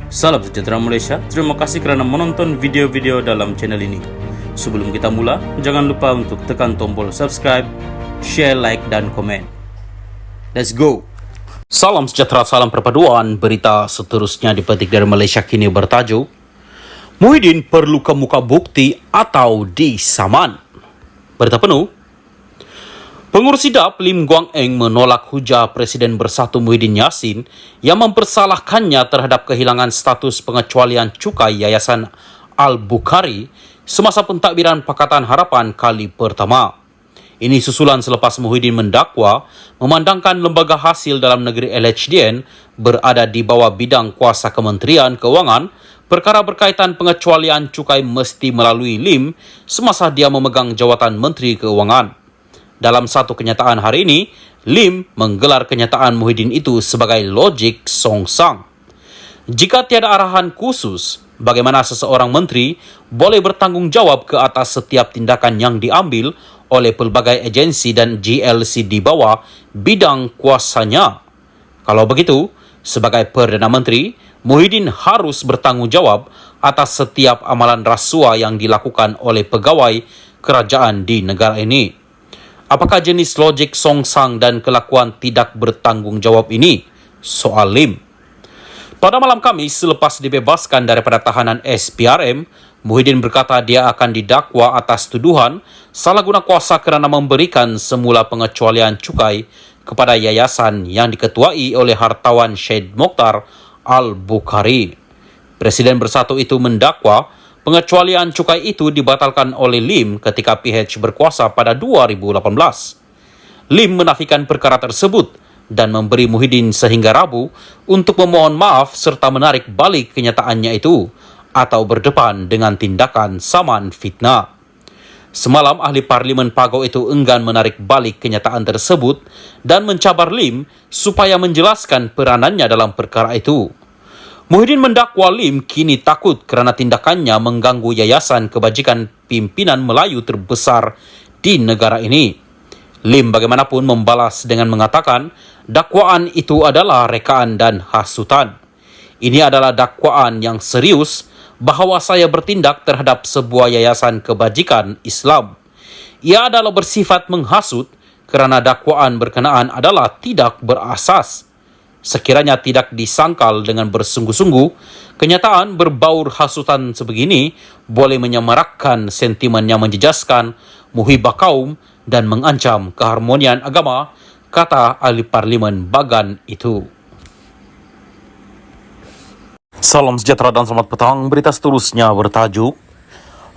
Salam sejahtera Malaysia, terima kasih kerana menonton video-video dalam channel ini. Sebelum kita mula, jangan lupa untuk tekan tombol subscribe, share, like dan komen. Let's go! Salam sejahtera, salam perpaduan. Berita seterusnya dipetik dari Malaysia Kini bertajuk Muhyiddin perlu kemuka bukti atau disaman. Berita penuh. Pengurus SIDAP Lim Guang Eng menolak hujah Presiden Bersatu Muhyiddin Yassin yang mempersalahkannya terhadap kehilangan status pengecualian cukai Yayasan Al-Bukhari semasa pentadbiran Pakatan Harapan kali pertama. Ini susulan selepas Muhyiddin mendakwa memandangkan lembaga hasil dalam negeri LHDN berada di bawah bidang kuasa Kementerian Keuangan. Perkara berkaitan pengecualian cukai mesti melalui Lim semasa dia memegang jawatan Menteri Keuangan. Dalam satu kenyataan hari ini, Lim menggelar kenyataan Muhyiddin itu sebagai logik songsang. Jika tiada arahan khusus, bagaimana seseorang menteri boleh bertanggungjawab ke atas setiap tindakan yang diambil oleh pelbagai agensi dan GLC di bawah bidang kuasanya? Kalau begitu, sebagai Perdana Menteri, Muhyiddin harus bertanggungjawab atas setiap amalan rasuah yang dilakukan oleh pegawai kerajaan di negara ini. Apakah jenis logik songsang dan kelakuan tidak bertanggungjawab ini? Soal Lim. Pada malam Khamis, selepas dibebaskan daripada tahanan SPRM, Muhyiddin berkata dia akan didakwa atas tuduhan salah guna kuasa kerana memberikan semula pengecualian cukai kepada yayasan yang diketuai oleh hartawan Syed Mokhtar Al-Bukhari. Presiden Bersatu itu mendakwa pengecualian cukai itu dibatalkan oleh Lim ketika PH berkuasa pada 2018. Lim menafikan perkara tersebut dan memberi Muhyiddin sehingga Rabu untuk memohon maaf serta menarik balik kenyataannya itu atau berdepan dengan tindakan saman fitnah. Semalam, ahli Parlimen Pago itu enggan menarik balik kenyataan tersebut dan mencabar Lim supaya menjelaskan peranannya dalam perkara itu. Muhyiddin mendakwa Lim kini takut kerana tindakannya mengganggu yayasan kebajikan pimpinan Melayu terbesar di negara ini. Lim bagaimanapun membalas dengan mengatakan dakwaan itu adalah rekaan dan hasutan. Ini adalah dakwaan yang serius bahawa saya bertindak terhadap sebuah yayasan kebajikan Islam. Ia adalah bersifat menghasut kerana dakwaan berkenaan adalah tidak berasas. Sekiranya tidak disangkal dengan bersungguh-sungguh, kenyataan berbaur hasutan sebegini boleh menyemarakkan sentimen yang menjejaskan muhibah kaum dan mengancam keharmonian agama, kata ahli Parlimen Bagan itu. Salam sejahtera dan selamat petang. Berita seterusnya bertajuk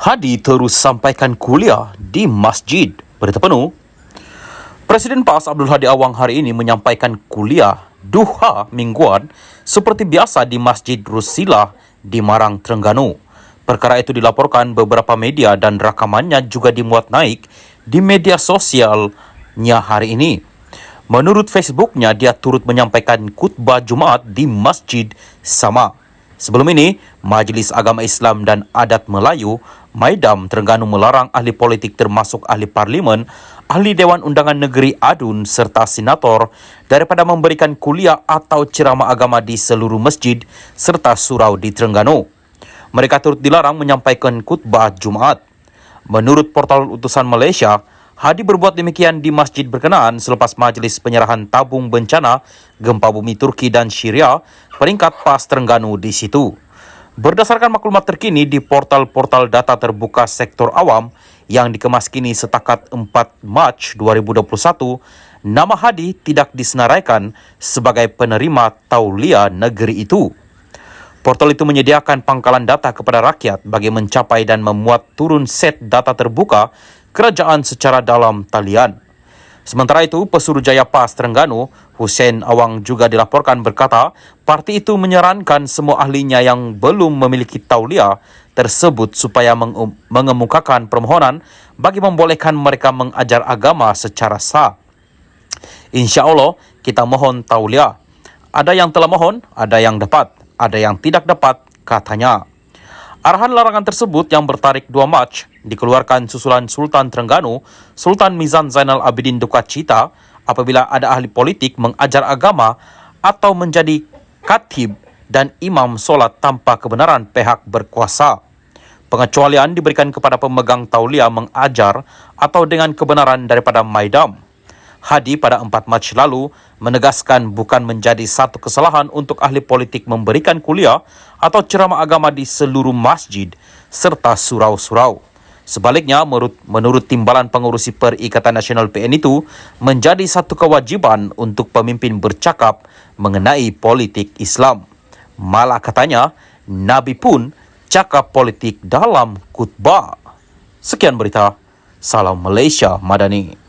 Hadi terus sampaikan kuliah di masjid. Berita penuh. Presiden PAS Abdul Hadi Awang hari ini menyampaikan kuliah duha mingguan seperti biasa di Masjid Rusila di Marang, Terengganu. Perkara itu dilaporkan beberapa media dan rakamannya juga dimuat naik di media sosialnya hari ini. Menurut Facebooknya, dia turut menyampaikan khutbah Jumaat di Masjid sama. Sebelum ini, Majlis Agama Islam dan Adat Melayu Maidam Terengganu melarang ahli politik termasuk ahli parlimen, ahli Dewan Undangan Negeri Adun serta senator daripada memberikan kuliah atau ceramah agama di seluruh masjid serta surau di Terengganu. Mereka turut dilarang menyampaikan khutbah Jumaat. Menurut portal Utusan Malaysia, Hadi berbuat demikian di masjid berkenaan selepas majlis penyerahan tabung bencana gempa bumi Turki dan Syria peringkat PAS Terengganu di situ. Berdasarkan maklumat terkini di portal-portal data terbuka sektor awam yang dikemas kini setakat 4 Mac 2021, nama Hadi tidak disenaraikan sebagai penerima tauliah negeri itu. Portal itu menyediakan pangkalan data kepada rakyat bagi mencapai dan memuat turun set data terbuka kerajaan secara dalam talian. Sementara itu, Pesuruhjaya PAS Terengganu, Hussein Awang juga dilaporkan berkata, parti itu menyarankan semua ahlinya yang belum memiliki tauliah tersebut supaya mengemukakan permohonan bagi membolehkan mereka mengajar agama secara sah. Insya Allah, kita mohon tauliah. Ada yang telah mohon, ada yang dapat, ada yang tidak dapat, katanya. Arahan larangan tersebut yang bertarikh 2 Mac dikeluarkan susulan Sultan Terengganu, Sultan Mizan Zainal Abidin duka cita apabila ada ahli politik mengajar agama atau menjadi khatib dan imam solat tanpa kebenaran pihak berkuasa. Pengecualian diberikan kepada pemegang tauliah mengajar atau dengan kebenaran daripada Maidam. Hadi pada 4 Mac lalu menegaskan bukan menjadi satu kesalahan untuk ahli politik memberikan kuliah atau ceramah agama di seluruh masjid serta surau-surau. Sebaliknya, menurut timbalan pengurusi Perikatan Nasional PN itu, menjadi satu kewajiban untuk pemimpin bercakap mengenai politik Islam. Malah katanya, Nabi pun cakap politik dalam khutbah. Sekian berita. Salam Malaysia Madani.